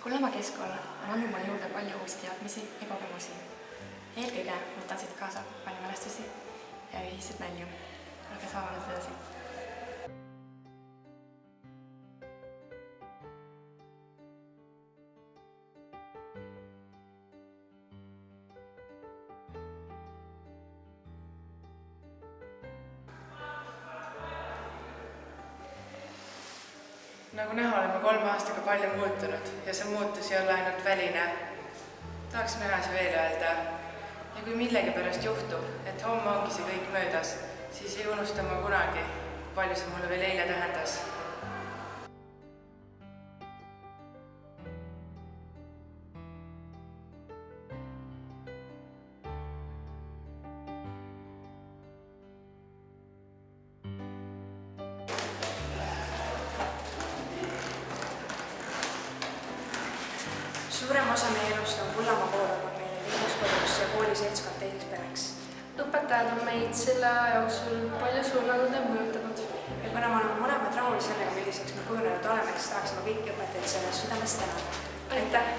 Kullamäe keskkool on andnud mulle juurde palju uusi teadmisi ja kogemusi. Eelkõige võtan siit kaasa palju mälestusi ja ühiseid nalju. Olge saavad edasi. Nagu näha, oleme 3 aastaga palju muutunud ja see muutus ei ole ainult väline. Tahaksin ühes veel öelda. Ja kui millegipärast juhtub, et homme ongi see kõik möödas, siis ei unusta ma kunagi, kui palju see mulle veel eile tähendas. Suurem osa meie elust on Kullamäe kool olnud meile teiseks koduks ja kooli seltskond teiseks pereks. Õpetajad on meid selle aja jooksul palju suunanud ja mõjutanud. Ja kuna me oleme mõlemad rahul sellega, milliseks me kujunenud oleme, siis tahaksime kõiki õpetajaid sellest südamest tänada. Aitäh!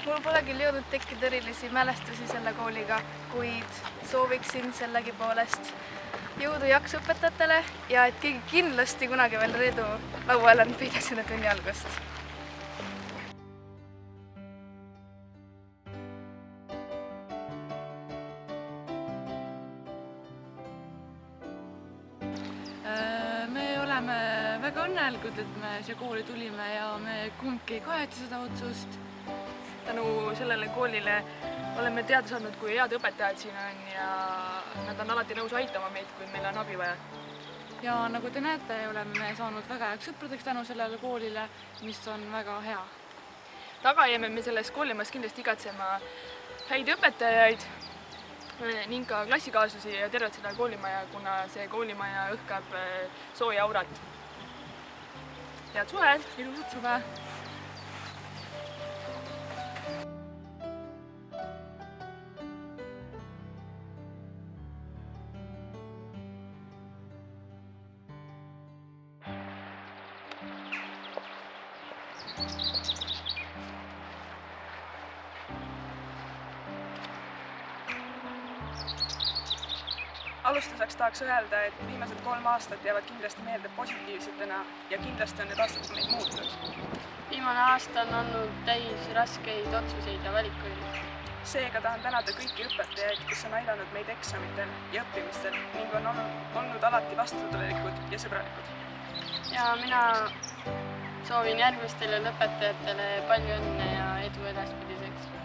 Mul pole küll jõudnud tekkida erilisi mälestusi selle kooliga, kuid sooviksin sellegipoolest jõudu jaksu õpetajatele ja et keegi kindlasti kunagi veel Reedu lauale ei peidaks enne tunni algust. Me oleme väga õnnelikud, et me siia kooli tulime ja me kumbki ei kaheta seda otsust. Tänu sellele koolile oleme teada saanud, kui head õpetajad siin on ja nad on alati nõus aitama meid, kui meil on abi vaja. Ja nagu te näete, oleme me saanud väga heaks sõpradeks tänu sellele koolile, mis on väga hea. Taga jääme me selles koolimajas kindlasti igatsema häid õpetajaid ning ka klassikaaslasi ja tervet seda koolimaja, kuna see koolimaja õhkab sooja aurat. Head suve! Ilusat suve! Alustuseks tahaks öelda, et viimased 3 aastat jäävad kindlasti meelde positiivsetena ja kindlasti on need aastad meid muutnud. Viimane aasta on olnud täis raskeid otsuseid ja valikuid. Seega tahan tänada kõiki õpetajaid, kes on aidanud meid eksamitel ja õppimistel ning on olnud alati vastutulelikud ja sõbralikud. Ja mina soovin järgmistele lõpetajatele palju õnne ja edu edaspidiseks.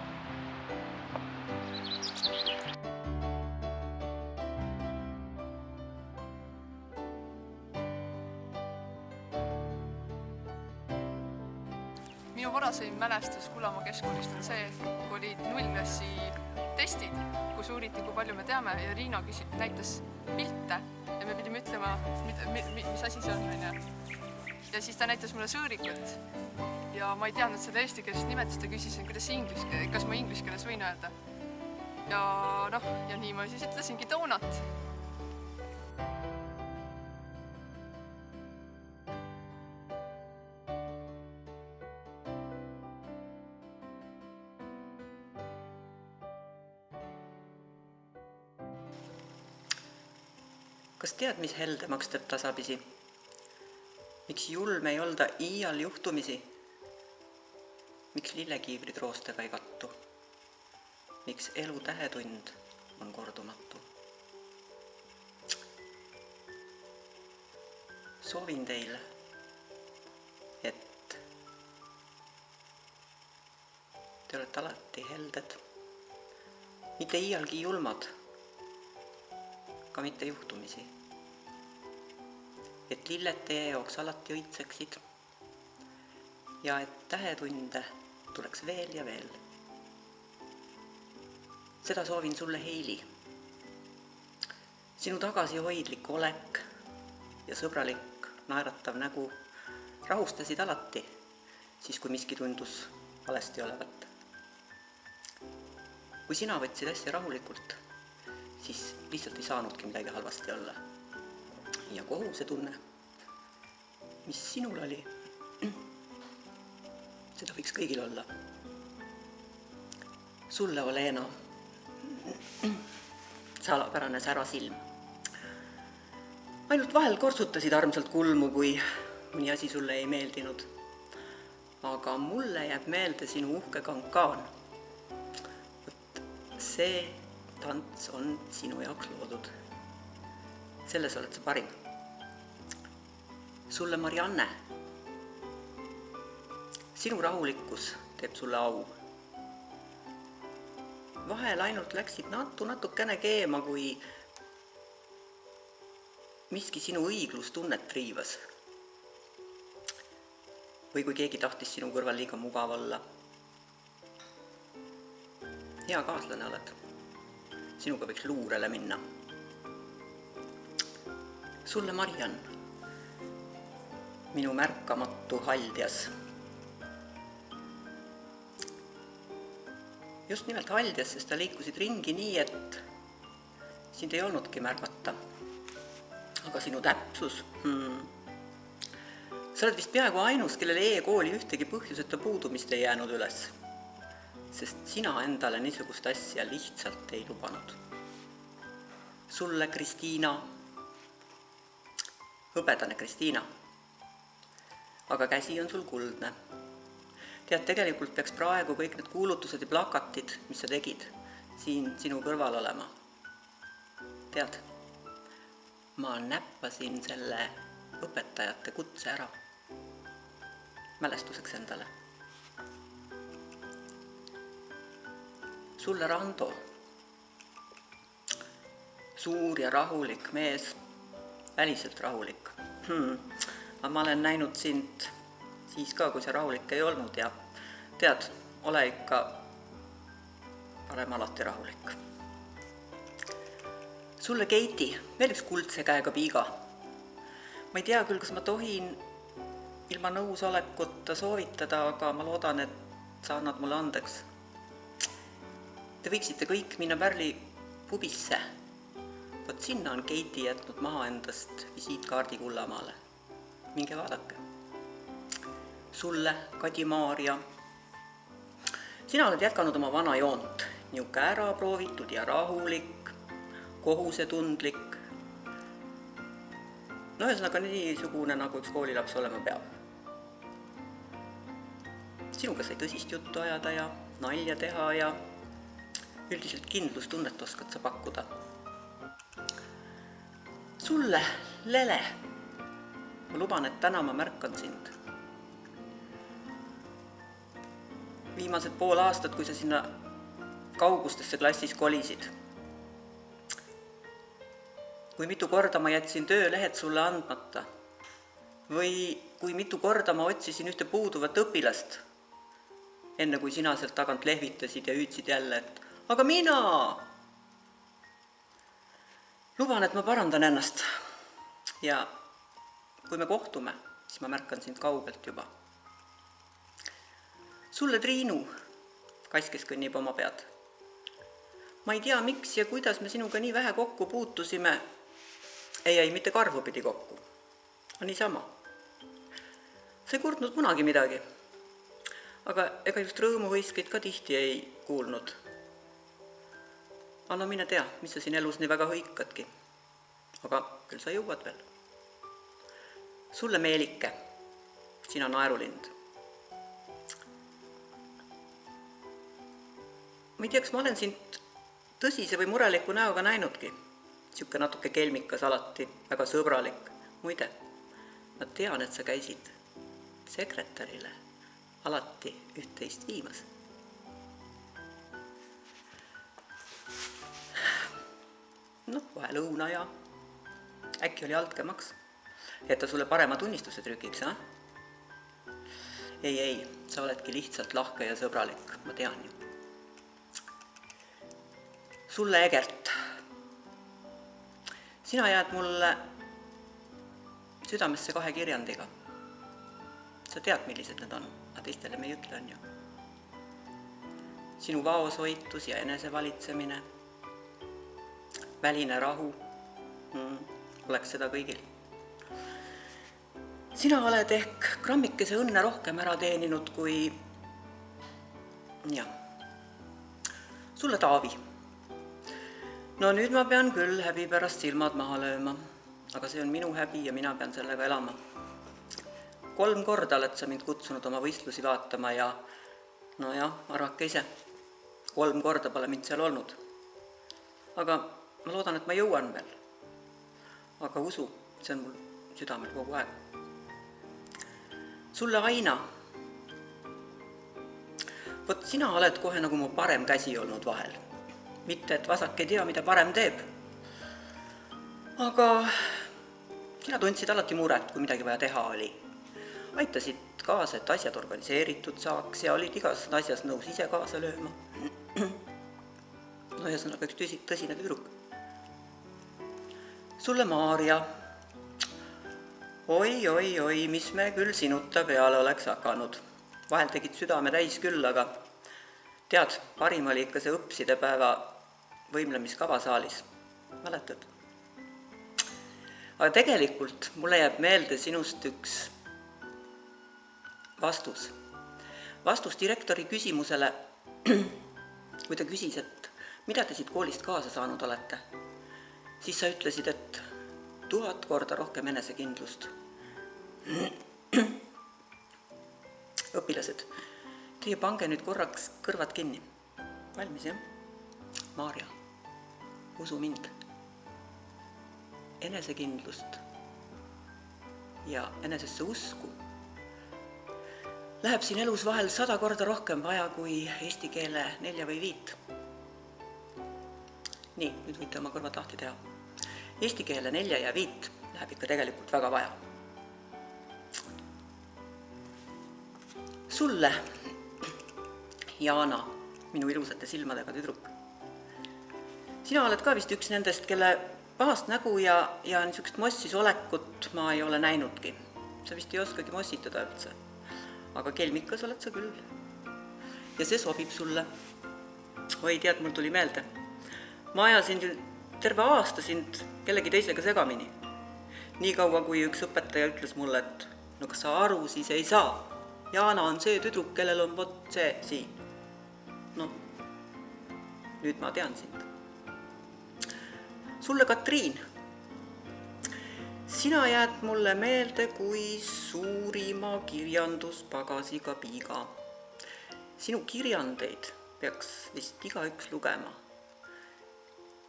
Minu varaseim mälestus Kullamäe keskkoolist on see, kui olid nullklassi testid, kus uuriti, kui palju me teame ja Riina näitas pilte ja me pidime ütlema, mis asi see on. Ja siis ta näitas mulle sõõrikut ja ma ei teadnud seda eestikeelset nimetust ja küsisin, kas ma inglise keeles võin öelda. Ja nii ma siis ütlesingi donut. Kas tead, mis heldemaks teeb tasapisi? Miks julm ei olda iial juhtumisi? Miks lillekiivrid roostega ei kattu? Miks elu tähetund on kordumatu? Soovin teile, et te olete alati helded, mitte iialgi julmad, ka mitte juhtumisi. Et lilled teie jaoks alati õitseksid ja et tähetunde tuleks veel ja veel. Seda soovin sulle, Heili. Sinu tagasihoidlik olek ja sõbralik naeratav nägu rahustasid alati, siis kui miski tundus valesti olevat. Kui sina võtsid asja rahulikult, siis lihtsalt ei saanudki midagi halvasti olla. Ja kohusetunne, mis sinul oli, seda võiks kõigil olla. Sulle, Olena, salapärane särasilm. Ainult vahel kortsutasid armsalt kulmu, kui mõni asi sulle ei meeldinud. Aga mulle jääb meelde sinu uhke kankaan. See tants on sinu jaoks loodud. Selles oled sa parim. Sulle, Marianne, sinu rahulikkus teeb sulle au. Vahel ainult läksid natukene keema, kui miski sinu õiglustunnet riivas. Või kui keegi tahtis sinu kõrval liiga mugav olla. Hea kaaslane oled. Sinuga võiks luurele minna. Sulle, Mariann, minu märkamatu haldjas. Just nimelt haldjas, sest ta liikusid ringi nii, et sind ei olnudki märgata. Aga sinu täpsus, sa oled vist peaaegu ainus, kellele e-kooli ühtegi põhjuseta puudumist ei jäänud üles, sest sina endale niisugust asja lihtsalt ei lubanud. Sulle, Kristiina, hõbedane Kristiina, aga käsi on sul kuldne. Tead, tegelikult peaks praegu kõik need kuulutused ja plakatid, mis sa tegid, siin sinu kõrval olema. Tead, ma näppasin selle õpetajate kutse ära. Mälestuseks endale. Sulle, Rando, suur ja rahulik mees, väliselt rahulik. Aga ma olen näinud sind siis ka, kui see rahulik ei olnud ja tead, ole ikka parem alati rahulik. Sulle, Keiti, veel üks kuldse käega piiga. Ma ei tea küll, kas ma tohin ilma nõusolekuta soovitada, aga ma loodan, et sa annad mulle andeks. Te võiksite kõik minna Pärli pubisse. Vot sinna on Keiti jätnud maha endast visiitkaardi Kullamaale. Minge vaadake. Sulle, Kadi-Maaria, sina oled jätkanud oma vana joont, niuke ära proovitud ja rahulik, kohusetundlik. No ühesõnaga niisugune, nagu üks koolilaps olema peab. Sinuga sai tõsist juttu ajada ja nalja teha ja üldiselt kindlustunnet oskad sa pakkuda. Sulle, Lele, ma luban, et täna ma märkan sind. Viimased pool aastat, kui sa sinna kaugustesse klassis kolisid. Kui mitu korda ma jätsin töölehed sulle andmata. Või kui mitu korda ma otsisin ühte puuduvat õpilast, enne kui sina sealt tagant lehvitasid ja hüüdsid jälle, et aga mina! Luban, et ma parandan ennast. Ja kui me kohtume, siis ma märkan sind kaugelt juba. Sulle, Triinu, kass, kes kõnnib oma pead. Ma ei tea, miks ja kuidas me sinuga nii vähe kokku puutusime. Ei, mitte karvu pidi kokku. On niisama. Sa ei kurtnud kunagi midagi. Aga ega just rõõmuhõiskeid ka tihti ei kuulnud. Anna mine tea, mis sa siin elus nii väga hõikadki. Aga küll sa jõuad veel. Sulle, Meelike, sina naerulind. Ma ei tea, kas ma olen sind tõsise või mureliku näoga näinudki. Siuke natuke kelmikas alati, väga sõbralik. Muide, ma tean, et sa käisid sekretärile alati üht-teist viimas. Vahe lõuna ja äkki oli altkämaks, et ta sulle parema tunnistuse trükiks, Ei, sa oledki lihtsalt lahke ja sõbralik, ma tean ju. Sulle, Egert, sina jääd mulle südamesse 2 kirjandiga. Sa tead, millised need on, aga teistele me ei ütle, on ju. sinu vaoshoitus ja enesevalitsemine, väline rahu, oleks seda kõigil. Sina oled ehk grammikese õnne rohkem ära teeninud kui... Sulle Taavi. No nüüd ma pean küll häbi pärast silmad maha lööma, aga see on minu häbi ja mina pean sellega elama. 3 korda oled sa mind kutsunud oma võistlusi vaatama ja arvake ise, 3 korda pole mind seal olnud. Aga ma loodan, et ma jõuan veel. Aga usu, see on mul südamel kogu aeg. Sulle Aina. Vot sina oled kohe nagu mu parem käsi olnud vahel. Mitte, et vasak ei tea, mida parem teeb. Aga sina tundsid alati muret, kui midagi vaja teha oli. Aitasid kaasa, et asjad organiseeritud saaks ja olid igas asjas nõus ise kaasa lööma. No ühesõnaga üks tõsine tüdruk. Sulle Maarja. Oi, mis me küll sinuta peale oleks hakanud. Vahel tegid südame täis küll, aga tead, parim oli ikka see õpside päeva võimlemiskava saalis. Mäletad? Aga tegelikult mulle jääb meelde sinust üks vastus. Vastus direktori küsimusele, kui ta küsis, et mida te siit koolist kaasa saanud olete, siis sa ütlesid, et 1000 korda rohkem enesekindlust. Õpilased, teie pange nüüd korraks kõrvad kinni. Valmis, jah? Maarja, usu mind. Enesekindlust ja enesesse usku läheb siin elus vahel 100 korda rohkem vaja kui eesti keele 4 või 5. Nii, nüüd võite oma kõrvad lahti teha. Eesti keele 4 ja 5 läheb ikka tegelikult väga vaja. Sulle, Jaana, minu ilusate silmadega tüdruk. Sina oled ka vist üks nendest, kelle pahast nägu ja niisugust mossis olekut ma ei ole näinudki. Sa vist ei oskagi mossitada üldse. Aga kelmikas oled sa küll. Ja see sobib sulle. Oi, tead, mul tuli meelde. Ma ajasin terve aasta sind kellegi teisega segamini. Nii kaua, kui üks õpetaja ütles mulle, et no kas sa aru siis ei saa. Jaana on see tüdruk, kellel on vot see siin. No, nüüd ma tean sind. Sulle Katriin. Sina jääd mulle meelde kui suurima kirjanduspagasiga piiga. Sinu kirjandeid peaks vist igaüks lugema.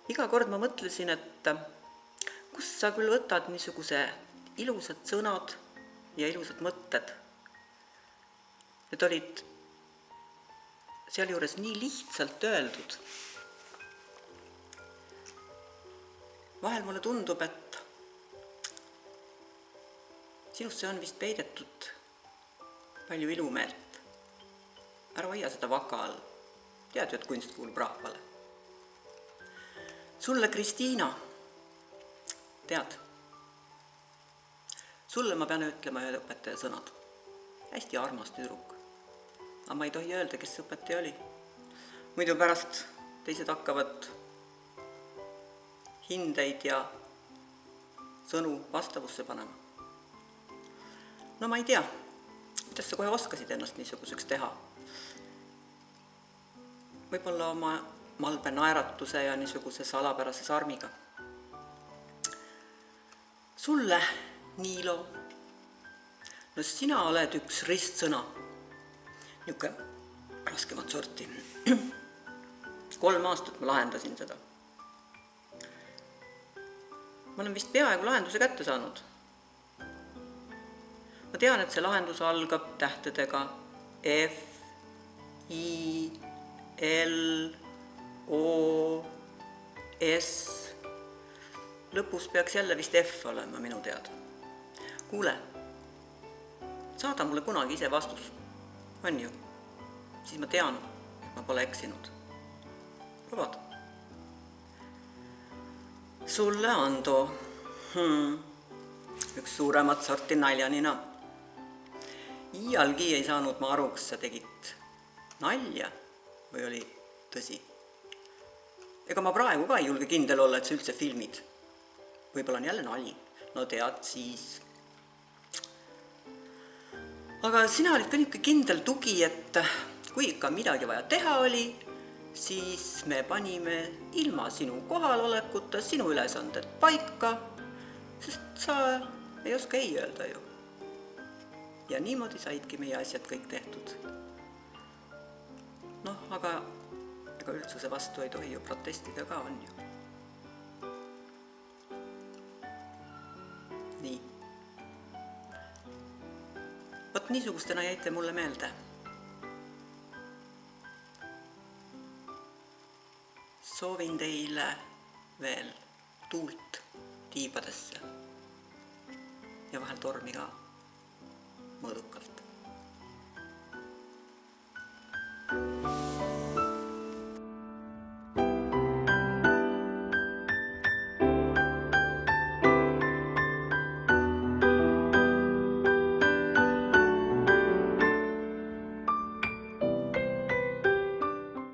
Iga kord ma mõtlesin, et kust sa küll võtad niisuguse ilusad sõnad ja ilusad mõtted. Need olid sealjuures nii lihtsalt öeldud. Vahel mulle tundub, et sinusse on vist peidetud palju ilumeelt. Ära hoia seda vaka all. Tead ju, et kunst kuulub rahvale. Sulle Kristiina. Tead, sulle ma pean ütlema ühe õpetaja sõnad. Hästi armas tüdruk. Aga ma ei tohi öelda, kes õpetaja oli. Muidu pärast teised hakkavad hindeid ja sõnu vastavusse panema. No ma ei tea, kuidas sa kohe oskasid ennast niisuguseks teha. Võib-olla oma malbe naeratuse ja niisuguse salapärase sarmiga. Sulle, Niilo. No sina oled üks ristsõna. Niuke raskemat sorti. 3 aastat ma lahendasin seda. Ma olen vist peaaegu lahenduse kätte saanud. Ma tean, et see lahendus algab tähtedega F, I, L, O, S. Lõpus peaks jälle vist F olema minu teada. Kuule, saada mulle kunagi ise vastus. On ju? Siis ma tean, et ma pole eksinud. Lubad? Sulle, Ando. Üks suuremat sorti naljanina. Iialgi ei saanud ma aru, kas sa tegid nalja või oli tõsi? Ega ma praegu ka ei julge kindel olla, et sa üldse filmid. Võib-olla on jälle nali. No tead, siis. Aga sina olid ka niisugune kindel tugi, et kui ikka midagi vaja teha oli, siis me panime ilma sinu kohalolekuta sinu ülesanded paika, sest sa ei oska ei öelda ju. Ja niimoodi saidki meie asjad kõik tehtud. Noh, aga ega üldsuse vastu ei tohi ju protestida ka, on ju. Nii. Vot niisugustena jäite mulle meelde. Soovin teile veel tuult tiibadesse ja vahel tormi ka mõõduka.